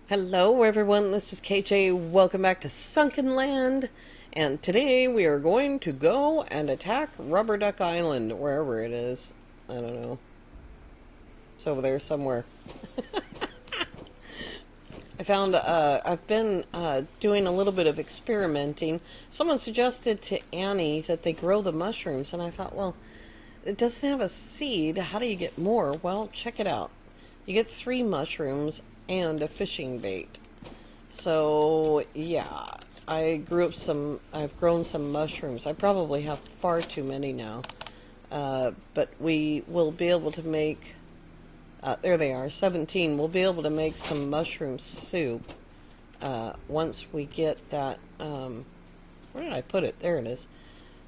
Hello everyone, this is KJ. Welcome back to Sunkenland. And today we are going to go and attack Rubber Duck Island, wherever it is. I don't know. It's over there somewhere. I've been doing a little bit of experimenting. Someone suggested to Annie that they grow the mushrooms, and I thought, well, it doesn't have a seed. How do you get more? Well, check it out. You get 3 mushrooms and a fishing bait. So, yeah, I've grown some mushrooms. I probably have far too many now. But we will be able to make, there they are, 17. We'll be able to make some mushroom soup once we get that, where did I put it? There it is.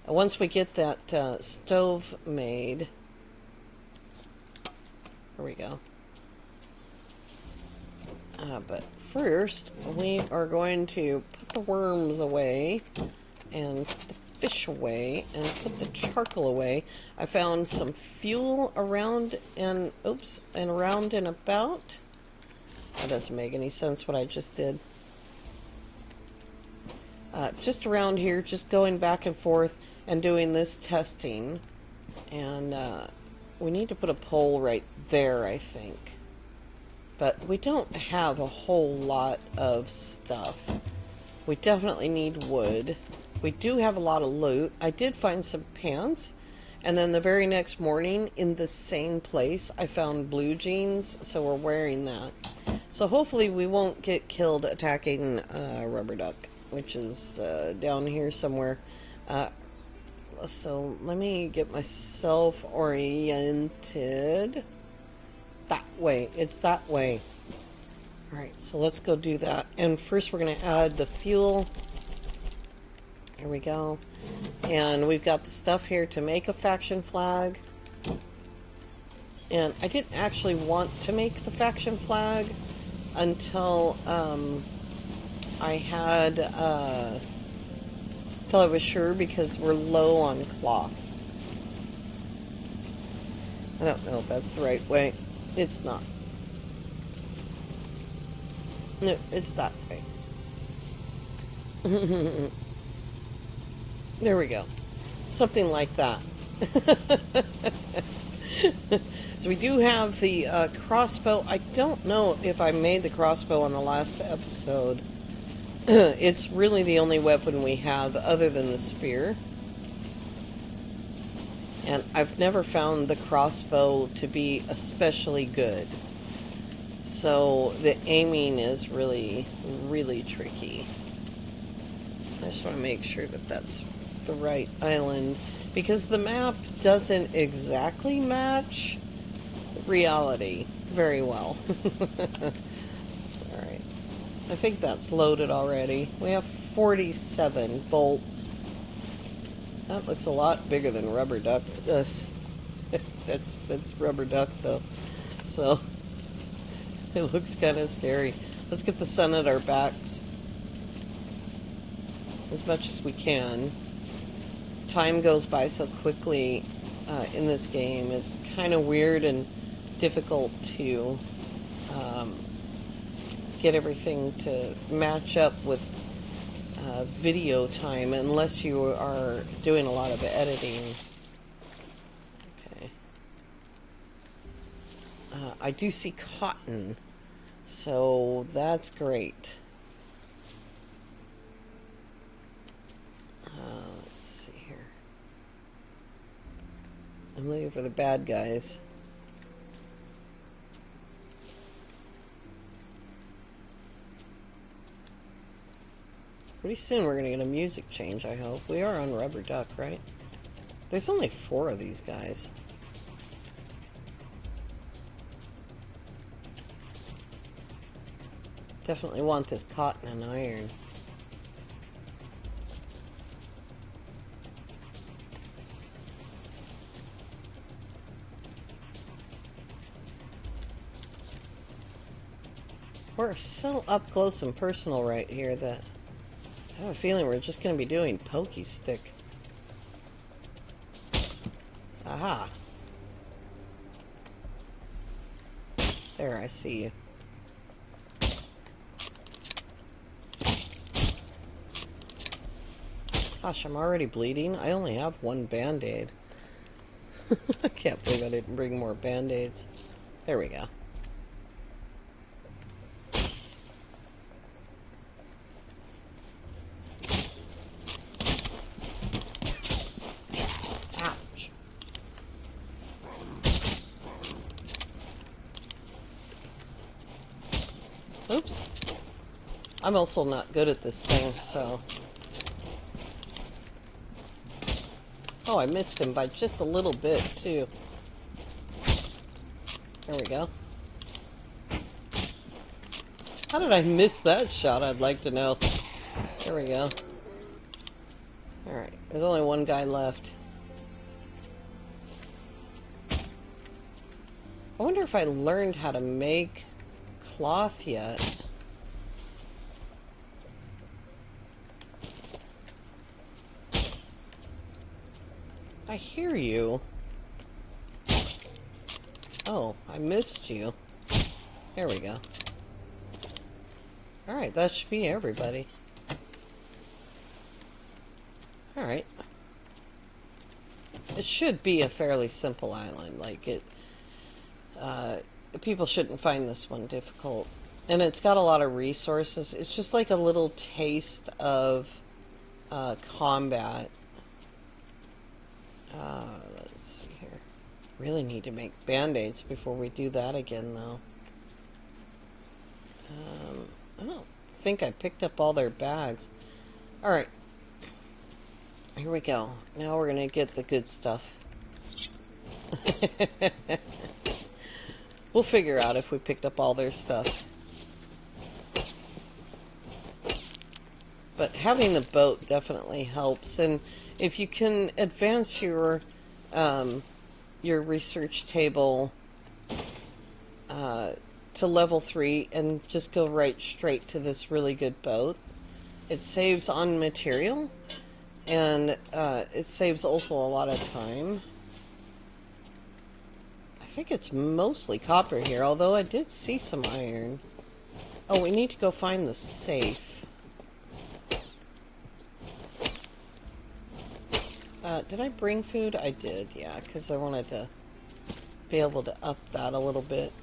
Once we get that stove made. Here we go. But first, we are going to put the worms away and put the fish away and put the charcoal away. I found some fuel around and, around and about. That doesn't make any sense what I just did. Just around here, just going back and forth and doing this testing. And we need to put a pole right there, I think. But we don't have a whole lot of stuff. We definitely need wood. We do have a lot of loot. I did find some pants. And then the very next morning, in the same place, I found blue jeans. So we're wearing that. So hopefully we won't get killed attacking Rubber Duck, which is down here somewhere. So let me get myself oriented. That way. It's that way. Alright, so let's go do that. And first we're going to add the fuel. Here we go. And we've got the stuff here to make a faction flag. And I didn't actually want to make the faction flag until I had till I was sure, because we're low on cloth. I don't know if that's the right way. It's not. No, it's that way. There we go. Something like that. So we do have the crossbow. I don't know if I made the crossbow on the last episode. It's really the only weapon we have other than the spear. And I've never found the crossbow to be especially good. So the aiming is really, really tricky. I just want to make sure that that's the right island, because the map doesn't exactly match reality very well. Alright. I think that's loaded already. We have 47 bolts. That looks a lot bigger than Rubber Duck does. That's Rubber Duck though. So it looks kind of scary. Let's get the sun at our backs as much as we can. Time goes by so quickly in this game. It's kind of weird and difficult to get everything to match up with video time unless you are doing a lot of editing. Okay. I do see cotton, so that's great. Let's see here. I'm looking for the bad guys. Pretty soon we're going to get a music change, I hope. We are on Rubber Duck, right? There's only 4 of these guys. Definitely want this cotton and iron. We're so up close and personal right here that I have a feeling we're just going to be doing pokey stick. Aha. There, I see you. Gosh, I'm already bleeding. I only have one band-aid. I can't believe I didn't bring more band-aids. There we go. Ouch. Oops. I'm also not good at this thing, so... Oh, I missed him by just a little bit, too. There we go. How did I miss that shot? I'd like to know. There we go. Alright, there's only one guy left. I wonder if I learned how to make cloth yet. I hear you. Oh, I missed you. There we go. Alright, that should be everybody. Alright. It should be a fairly simple island. Like, people shouldn't find this one difficult. And it's got a lot of resources. It's just like a little taste of combat. Let's see here. Really need to make band-aids before we do that again, though. I don't think I picked up all their bags. Alright. Here we go. Now we're going to get the good stuff. We'll figure out if we picked up all their stuff. But having the boat definitely helps. And if you can advance your research table to level 3 and just go right straight to this really good boat, it saves on material, and it saves also a lot of time. I think it's mostly copper here, although I did see some iron. Oh, we need to go find the safe. Did I bring food? I did, yeah, because I wanted to be able to up that a little bit.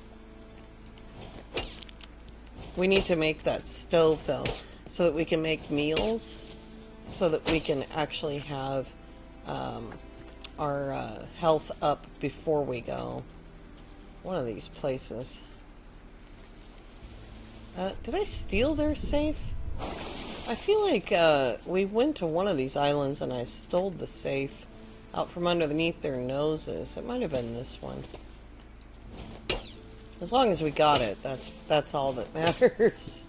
We need to make that stove, though, so that we can make meals, so that we can actually have our health up before we go. One of these places. Did I steal their safe? I feel like we went to one of these islands and I stole the safe out from underneath their noses. It might have been this one. As long as we got it, that's all that matters.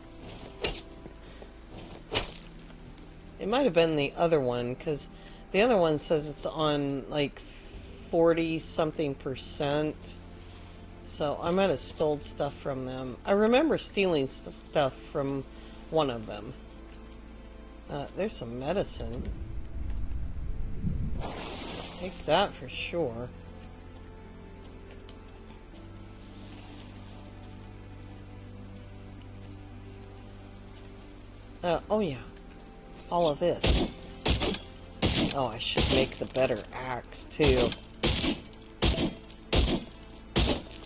It might have been the other one, because the other one says it's on like 40-something%. So I might have stole stuff from them. I remember stealing stuff from one of them. There's some medicine. Take that for sure. Oh yeah. All of this. Oh, I should make the better axe, too.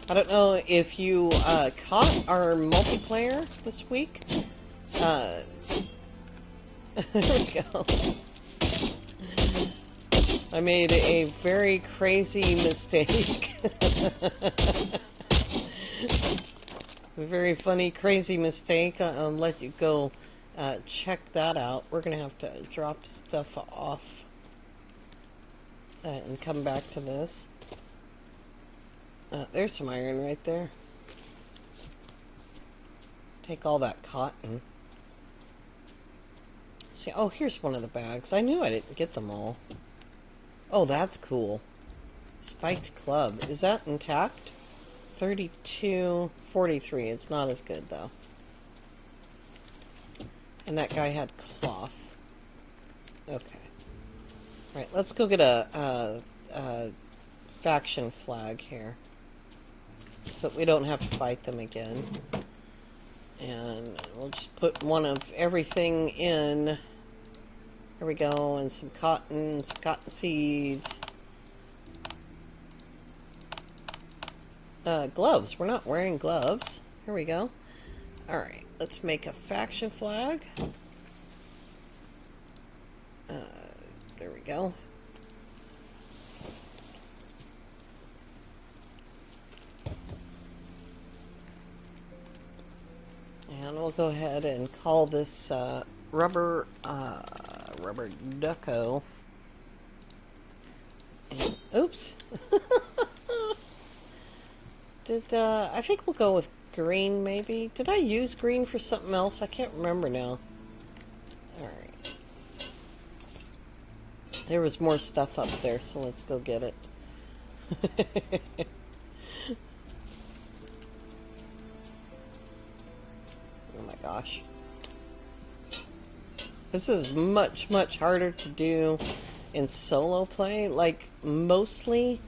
I don't know if you caught our multiplayer this week. There we go. I made a very crazy mistake. A very funny, crazy mistake. I'll let you go check that out. We're going to have to drop stuff off and come back to this. There's some iron right there. Take all that cotton. See, oh, here's one of the bags. I knew I didn't get them all. Oh, that's cool. Spiked club. Is that intact? 32.43. It's not as good, though. And that guy had cloth. Okay. Right, let's go get a faction flag here, so that we don't have to fight them again. And we'll just put one of everything in Here we go, and some cotton seeds. Gloves. We're not wearing gloves. Here we go. Alright, let's make a faction flag. There we go. And we'll go ahead and call this rubber ducko. And, oops. I think we'll go with green, maybe. Did I use green for something else? I can't remember now. Alright. There was more stuff up there, so let's go get it. Oh my gosh. This is much, much harder to do in solo play, like, mostly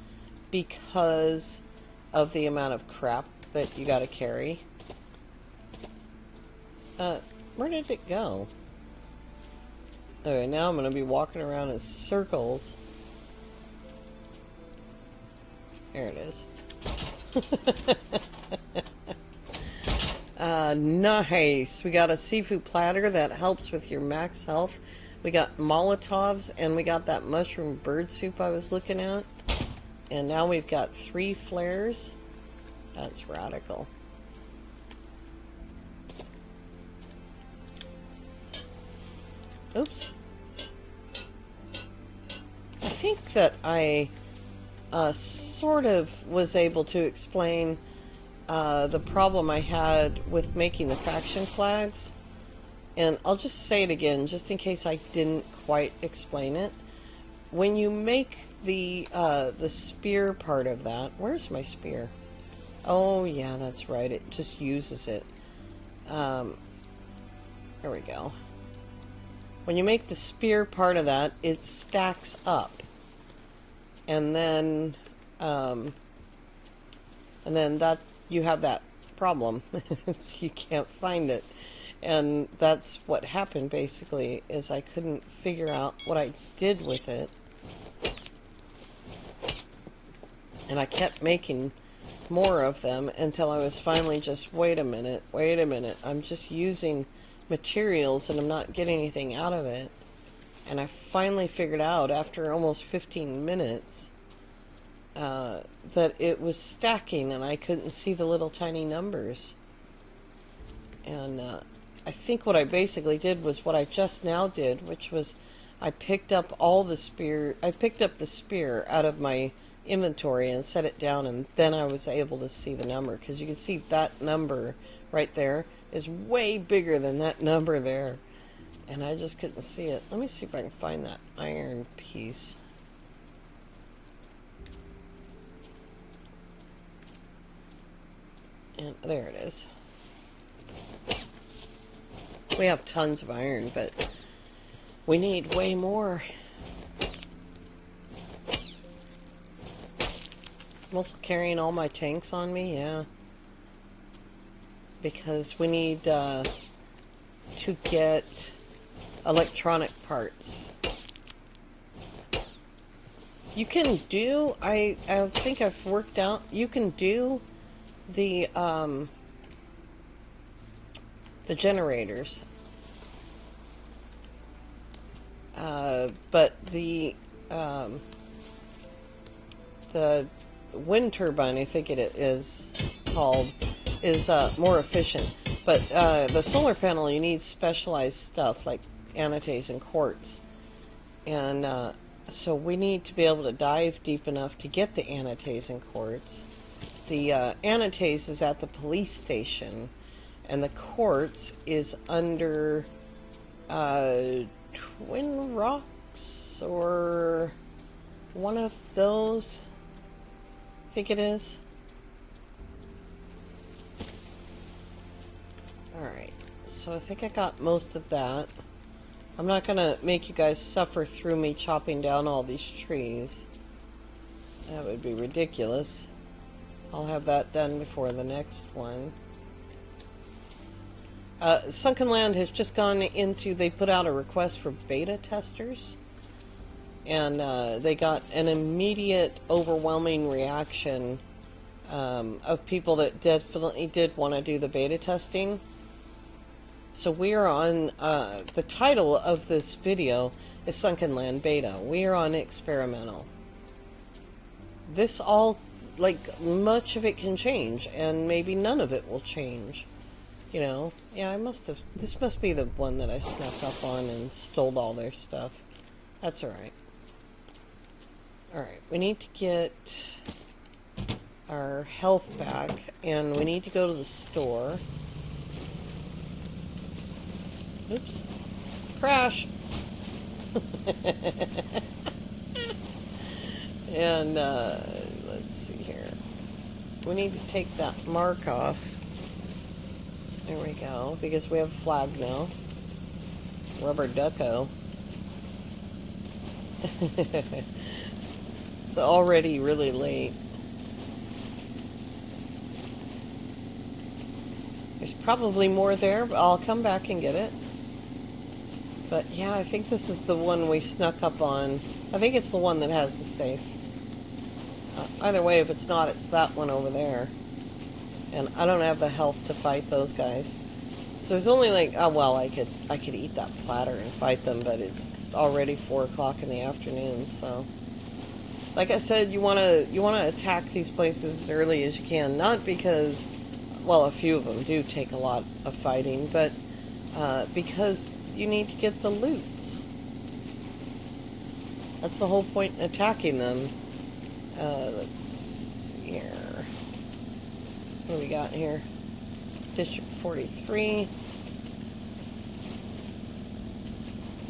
because of the amount of crap that you gotta carry. Where did it go? Okay, now I'm gonna be walking around in circles. There it is. Nice. We got a seafood platter that helps with your max health. We got Molotovs, and we got that mushroom bird soup I was looking at. And now we've got 3 flares. That's radical. Oops. I think that I sort of was able to explain the problem I had with making the faction flags. And I'll just say it again, just in case I didn't quite explain it. When you make the spear part of that, where's my spear? Oh yeah, that's right. It just uses it. There we go. When you make the spear part of that, it stacks up, and then that you have that problem. You can't find it. And that's what happened, basically, is I couldn't figure out what I did with it. And I kept making more of them until I was finally just, wait a minute, I'm just using materials and I'm not getting anything out of it. And I finally figured out, after almost 15 minutes, that it was stacking and I couldn't see the little tiny numbers. And I think what I basically did was what I just now did, which was I picked up the spear out of my inventory and set it down, and then I was able to see the number, because you can see that number right there is way bigger than that number there, and I just couldn't see it. Let me see if I can find that iron piece. And there it is. We have tons of iron, but we need way more. I'm also carrying all my tanks on me, yeah. Because we need to get electronic parts. You can do, I think I've worked out, you can do the generators. But the wind turbine, I think it is called, is more efficient. But the solar panel, you need specialized stuff like anatase and quartz. And so we need to be able to dive deep enough to get the anatase and quartz. The anatase is at the police station, and the quartz is under Twin Rocks, or one of those. I think it is. Alright, so I think I got most of that. I'm not gonna make you guys suffer through me chopping down all these trees. That would be ridiculous. I'll have that done before the next one. Sunkenland has just gone into, they put out a request for beta testers, and they got an immediate, overwhelming reaction of people that definitely did want to do the beta testing. So we are on, the title of this video is Sunkenland Beta. We are on experimental. This all, like, much of it can change, and maybe none of it will change. You know? Yeah, I must have, this must be the one that I snuck up on and stole all their stuff. That's alright. Alright, we need to get our health back, and we need to go to the store. Oops. Crash! And, let's see here. We need to take that mark off. There we go, because we have a flag now. Rubber ducko. It's already really late. There's probably more there, but I'll come back and get it. But yeah, I think this is the one we snuck up on. I think it's the one that has the safe. Either way, if it's not, it's that one over there. And I don't have the health to fight those guys. So there's only like, oh well, I could eat that platter and fight them, but it's already 4 o'clock in the afternoon. So, like I said, you wanna attack these places as early as you can. Not because, well, a few of them do take a lot of fighting, but because you need to get the loots. That's the whole point in attacking them. Let's see here. What do we got here? District 43.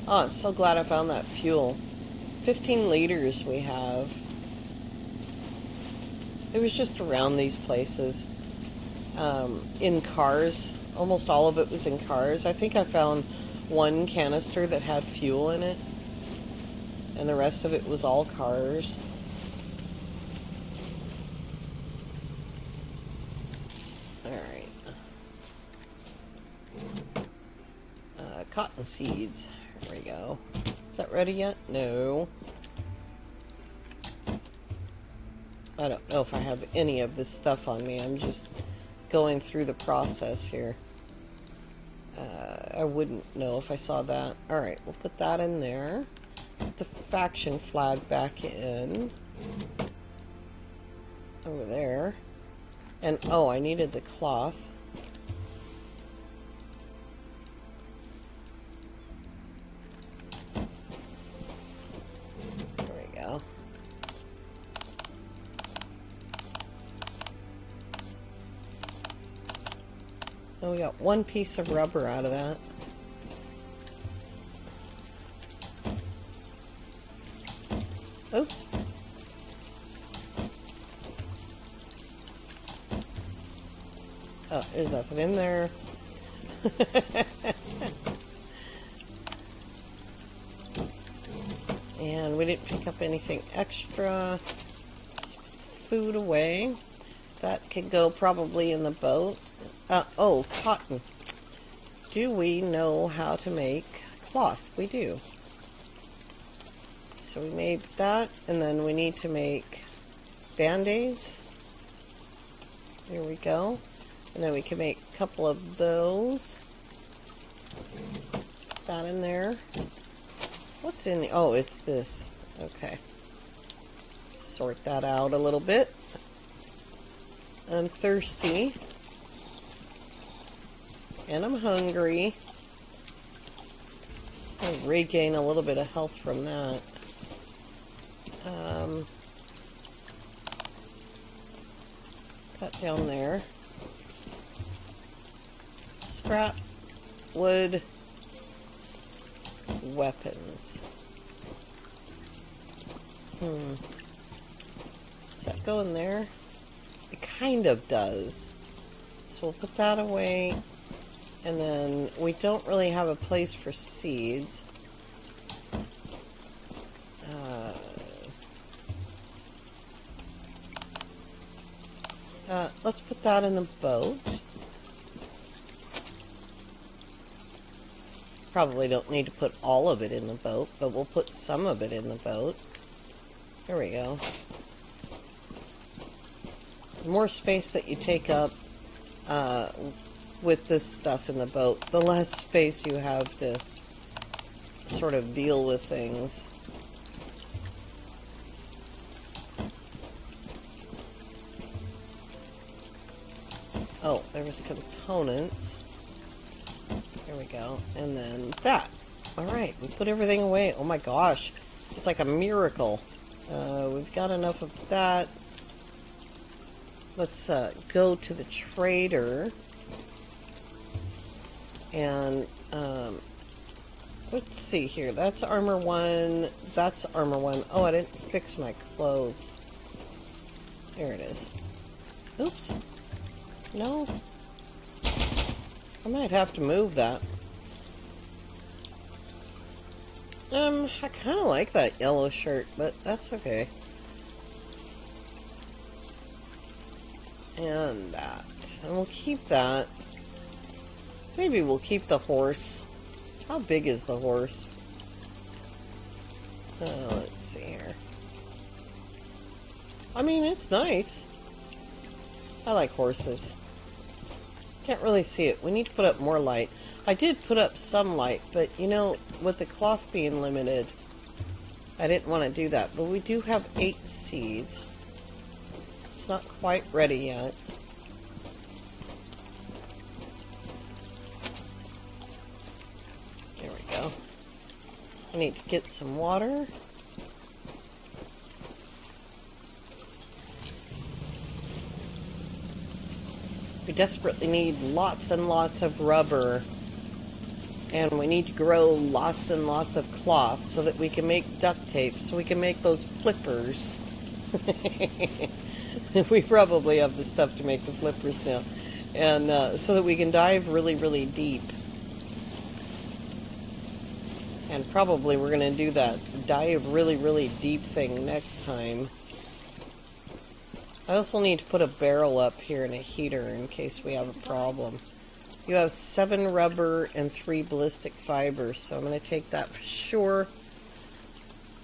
Oh, I'm so glad I found that fuel. 15 liters we have. It was just around these places. In cars. Almost all of it was in cars. I think I found one canister that had fuel in it. And the rest of it was all cars. Alright. Cotton seeds. There we go. Is that ready yet? No. I don't know if I have any of this stuff on me. I'm just going through the process here. I wouldn't know if I saw that. Alright, we'll put that in there. Put the faction flag back in. Over there. And, oh, I needed the cloth. There we go. Oh, we got one piece of rubber out of that. Oops. Oh, there's nothing in there. And we didn't pick up anything extra. Let's put the food away. That could go probably in the boat. Oh, cotton. Do we know how to make cloth? We do. So we made that, and then we need to make band-aids. There we go. And then we can make a couple of those. Put that in there. What's in the, oh, it's this. Okay. Sort that out a little bit. I'm thirsty. And I'm hungry. I'll regain a little bit of health from that. Cut down there. Scrap, wood, weapons. Does that go in there? It kind of does. So we'll put that away. And then we don't really have a place for seeds. Let's put that in the boat. Probably don't need to put all of it in the boat, but we'll put some of it in the boat. There we go. The more space that you take up with this stuff in the boat, the less space you have to sort of deal with things. Oh, there was components. There we go. And then that. Alright, we put everything away. Oh my gosh. It's like a miracle. We've got enough of that. Let's go to the trader. And let's see here. That's armor 1. That's armor 1. Oh, I didn't fix my clothes. There it is. Oops. No. I might have to move that. I kind of like that yellow shirt, but that's okay. And that. And we'll keep that. Maybe we'll keep the horse. How big is the horse? Let's see here. I mean, it's nice. I like horses. Can't really see it. We need to put up more light. I did put up some light, but you know, with the cloth being limited, I didn't want to do that. But we do have 8 seeds. It's not quite ready yet. There we go. I need to get some water. We desperately need lots and lots of rubber, and we need to grow lots and lots of cloth so that we can make duct tape, so we can make those flippers. We probably have the stuff to make the flippers now, and so that we can dive really, really deep. And probably we're going to do that dive really, really deep thing next time. I also need to put a barrel up here and a heater in case we have a problem. You have 7 rubber and 3 ballistic fibers, so I'm going to take that for sure.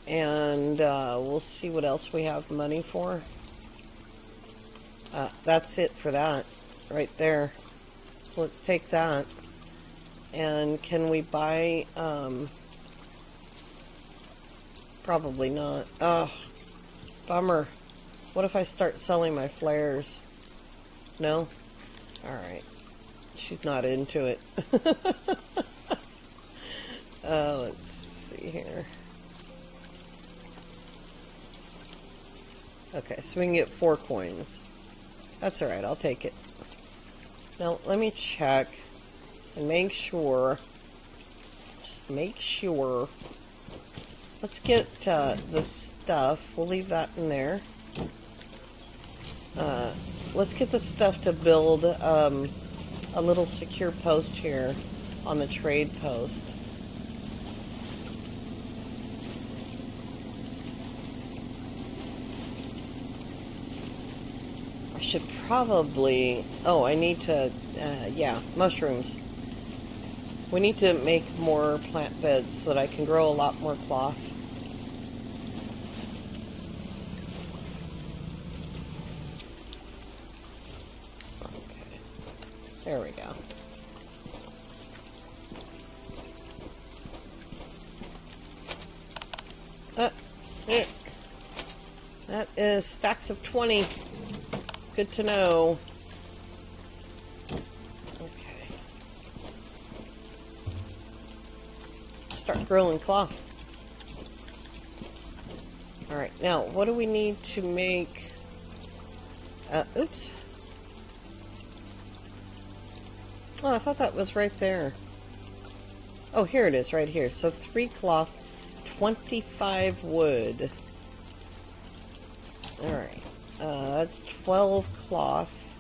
And we'll see what else we have money for. That's it for that, right there. So let's take that. And can we buy... probably not. Oh, bummer. What if I start selling my flares? No? Alright. She's not into it. Let's see here. Okay, so we can get 4 coins. That's alright, I'll take it. Now, let me check and make sure. Just make sure. Let's get the stuff. We'll leave that in there. Let's get the stuff to build a little secure post here on the trade post. I should probably... Oh, I need to... yeah, mushrooms. We need to make more plant beds so that I can grow a lot more cloth. There we go. Yeah. That is stacks of 20. Good to know. Okay. Start growing cloth. Alright, now what do we need to make... oops. Oh, I thought that was right there. Oh, here it is, right here. So 3 cloth, 25 wood. Alright. That's 12 cloth.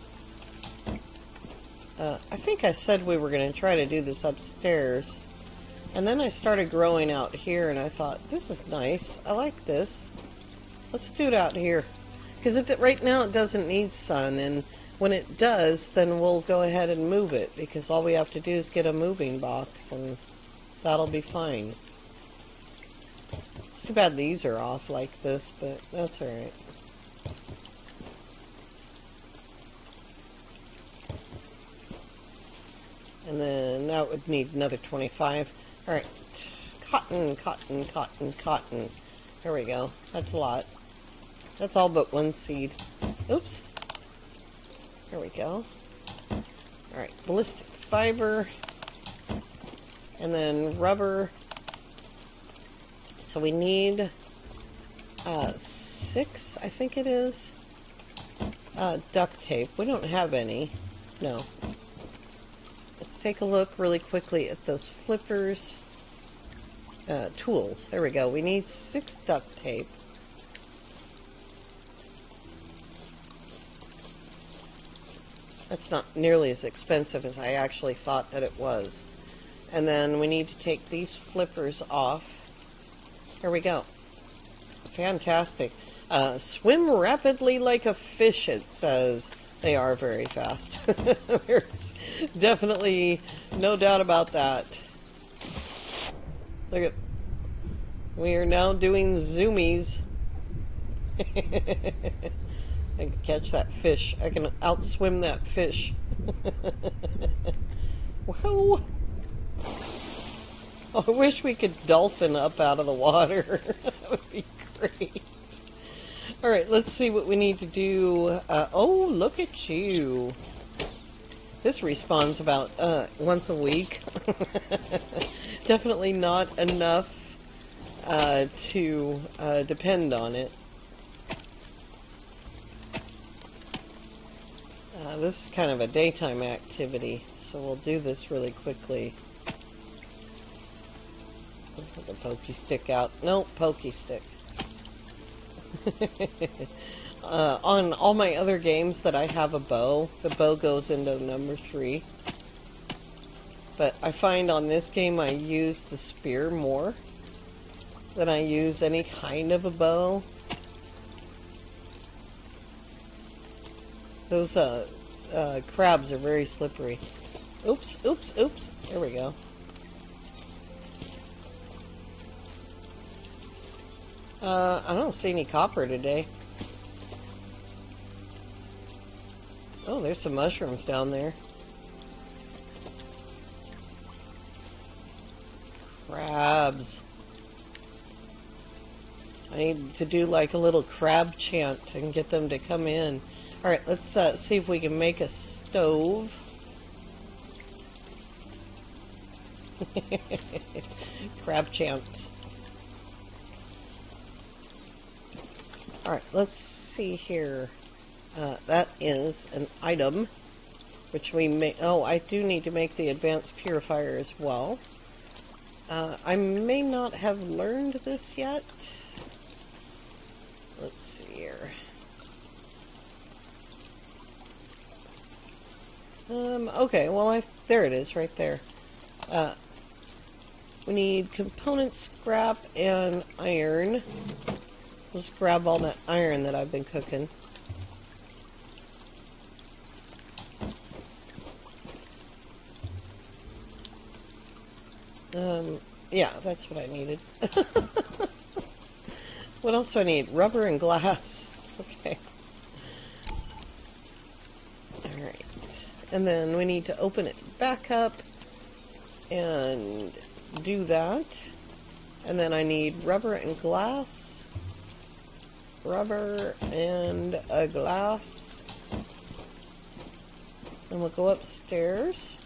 I think I said we were going to try to do this upstairs. And then I started growing out here, and I thought, this is nice. I like this. Let's do it out here. Because right now it doesn't need sun, and... when it does, then we'll go ahead and move it, because all we have to do is get a moving box, and That'll be fine. It's too bad these are off like this, but that's alright. And then that would need another 25. Alright. Cotton, cotton, cotton, cotton. There we go. That's a lot. That's all but one seed. Oops. There we go. Alright, ballistic fiber. And then rubber. So we need 6, I think it is, duct tape. We don't have any. No. Let's take a look really quickly at those flippers. Tools. There we go. We need 6 duct tape. That's not nearly as expensive as I actually thought that it was. And then we need to take these flippers off. Here we go. Fantastic. Swim rapidly like a fish, it says. They are very fast. There's definitely no doubt about that. Look at... We are now doing zoomies. I can catch that fish. I can outswim that fish. Whoa! Oh, I wish we could dolphin up out of the water. That would be great. Alright, let's see what we need to do. Oh, look at you. This respawns about once a week. Definitely not enough to depend on it. This is kind of a daytime activity, so we'll do this really quickly. Put the pokey stick out. No, pokey stick. On all my other games that I have a bow, the bow goes into number 3. But I find on this game I use the spear more than I use any kind of a bow. Those crabs are very slippery. Oops, oops, oops. There we go. I don't see any copper today. Oh, there's some mushrooms down there. Crabs. I need to do like a little crab chant and get them to come in. Alright, let's see if we can make a stove. Crab chants. Alright, let's see here. That is an item, which we may... Oh, I do need to make the advanced purifier as well. I may not have learned this yet. Let's see here. Okay, well, there it is, right there. We need component scrap and iron. We'll just grab all that iron that I've been cooking. Yeah, that's what I needed. What else do I need? Rubber and glass. Okay. Alright. And then we need to open it back up and do that. And then I need rubber and glass. Rubber and a glass. And we'll go upstairs.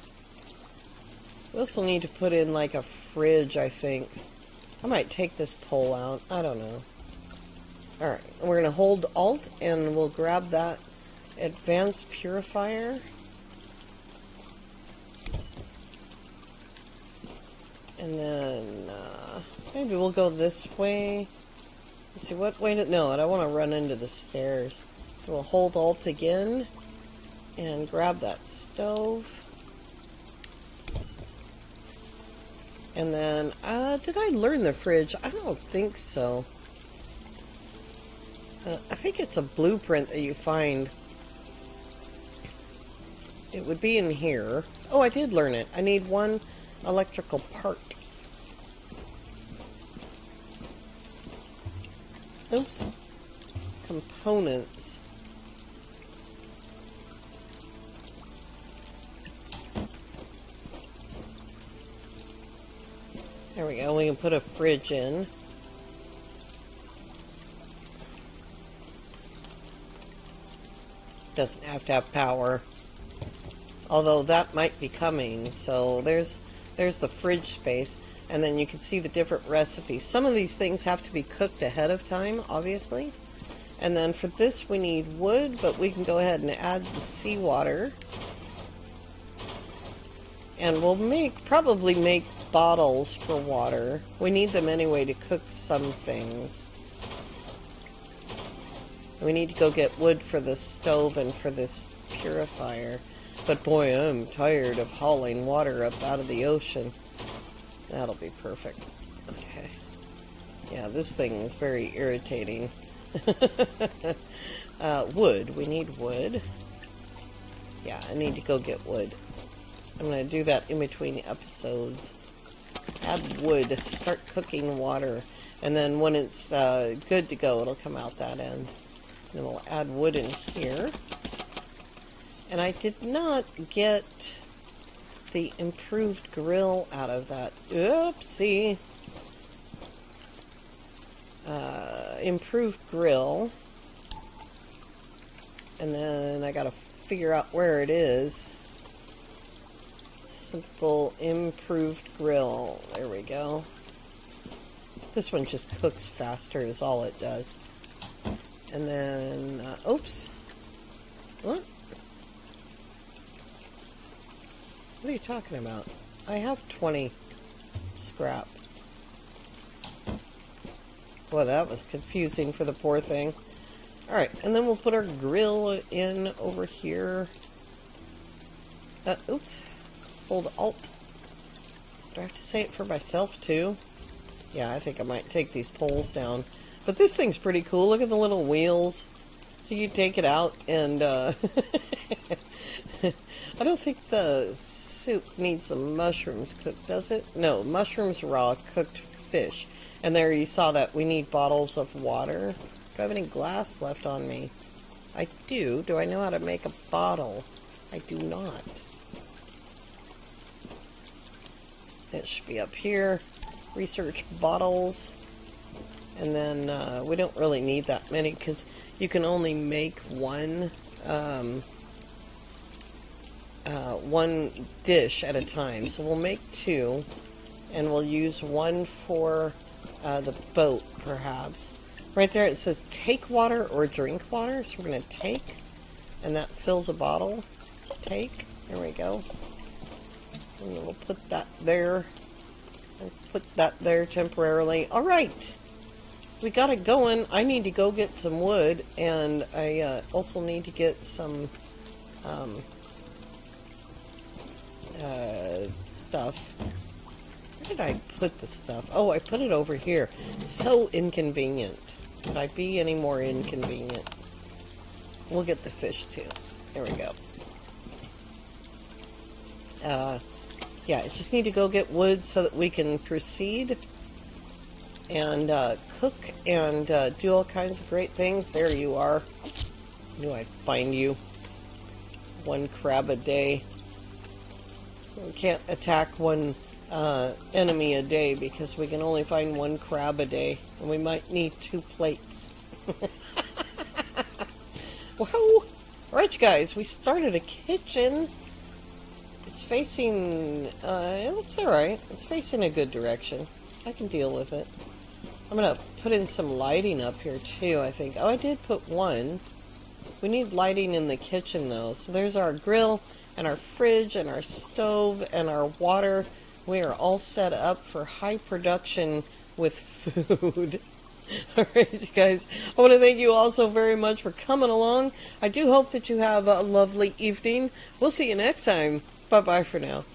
We also need to put in like a fridge, I think. I might take this pole out. I don't know. Alright, we're going to hold Alt and we'll grab that advanced purifier. And then maybe we'll go this way. Let's see, what way to... No, I don't want to run into the stairs. So we'll hold Alt again and grab that stove. And then, did I learn the fridge? I don't think so. I think it's a blueprint that you find. It would be in here. Oh, I did learn it. I need one electrical part. Oops. Components. There we go. We can put a fridge in. Doesn't have to have power. Although that might be coming. So there's the fridge space. And then you can see the different recipes. Some of these things have to be cooked ahead of time, obviously. And then for this we need wood, but we can go ahead and add the seawater. And we'll probably make bottles for water. We need them anyway to cook some things. We need to go get wood for the stove and for this purifier. But boy, I'm tired of hauling water up out of the ocean. That'll be perfect. Okay. Yeah, this thing is very irritating. Wood. We need wood. Yeah, I need to go get wood. I'm going to do that in between episodes. Add wood. Start cooking water. And then when it's good to go, it'll come out that end. And then we'll add wood in here. And I did not get the improved grill out of that. Oopsie. Improved grill. And then I got to figure out where it is. Simple improved grill. There we go. This one just cooks faster is all it does. And then, oops. What? What are you talking about? I have 20 scrap. Boy, that was confusing for the poor thing. Alright, and then we'll put our grill in over here. Oops. Hold Alt. Do I have to say it for myself too? Yeah, I think I might take these poles down. But this thing's pretty cool. Look at the little wheels. So you take it out and I don't think the soup needs the mushrooms cooked, does it? No, mushrooms raw, cooked fish. And there you saw that we need bottles of water. Do I have any glass left on me? I do. Do I know how to make a bottle? I do not. It should be up here. Research bottles. And then we don't really need that many because you can only make one dish at a time. So we'll make two, and we'll use one for the boat, perhaps. Right there it says take water or drink water. So we're going to take, and that fills a bottle. Take. There we go. And then we'll put that there. And put that there temporarily. All right. We got it going. I need to go get some wood, and I also need to get some stuff. Where did I put the stuff? Oh, I put it over here. So inconvenient. Could I be any more inconvenient? We'll get the fish too. There we go. Yeah, I just need to go get wood so that we can proceed and cook and do all kinds of great things. There you are. Knew I'd find you. One crab a day. We can't attack one enemy a day because we can only find one crab a day, and we might need 2 plates. Whoa! Alright, guys, we started a kitchen. It's facing, it's alright. It's facing a good direction. I can deal with it. I'm gonna put in some lighting up here too, I think. Oh, I did put one. We need lighting in the kitchen though. So there's our grill and our fridge and our stove and our water. We are all set up for high production with food. Alright, guys. I want to thank you all so very much for coming along. I do hope that you have a lovely evening. We'll see you next time. Bye-bye for now.